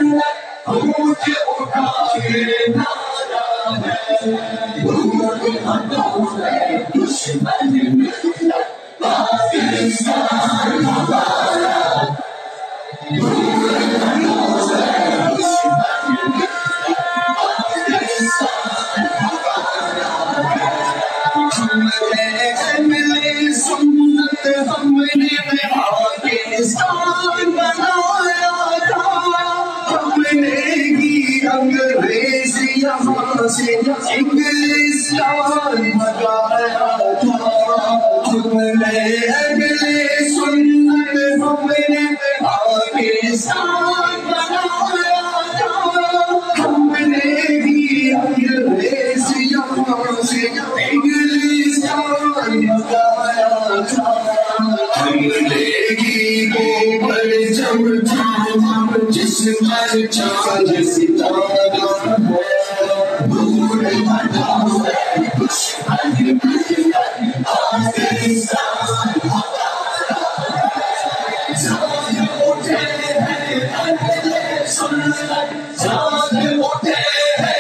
مجھے اٹھا کے نارا ہے دور ہٹو ہے دشمن ملت پاکستان ہمارا دور ہٹو ہے دشمن ملت پاکستان ہمارا ہم نے اہل سنت ہم نے پاکستان بنایا تھا ہم نے ہی انگریز یہاں سے انگلستان بنایا تھا ہم نے اہل سنت ہم نے پاکستان بنایا تھا ہم نے ہی انگریز یہاں سے انگلستان بنایا تھا ہم نے ہی وہ پرچم تھا جس پر چاند ستارہ ہے دور ہٹاؤ ہے دشمن ملت پاکستان ہمارا جان اٹھے ہیں اہل سنت جان اٹھے ہیں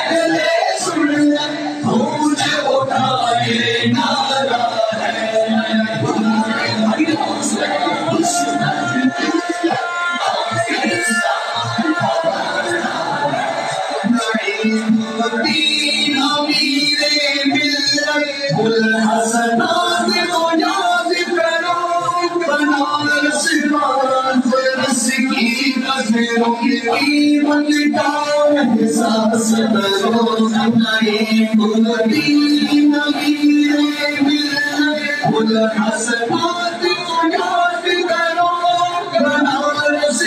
اہل سنت مجھے اٹھائے نعرہ ہے دور ہٹاؤ ہے دشمن الدین امیر ملت الحسنات کو یاد کرو بنارس رس کی قدروں کی مٹاؤ احساس کرو نعیم الدین امیر ملت الحسنات کو یاد کرو بنارس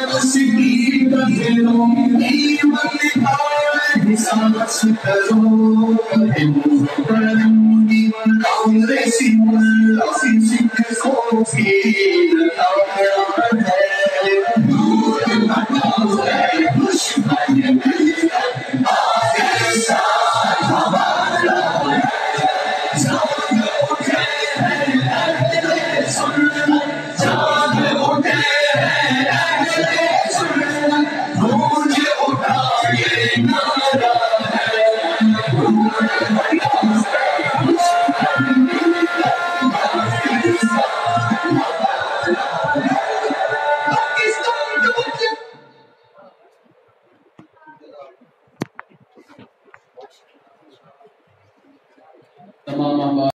رس کی قدروں کی مٹاؤ احساس کرو کانگریسی ملا سکھوں کی لڑائی ہے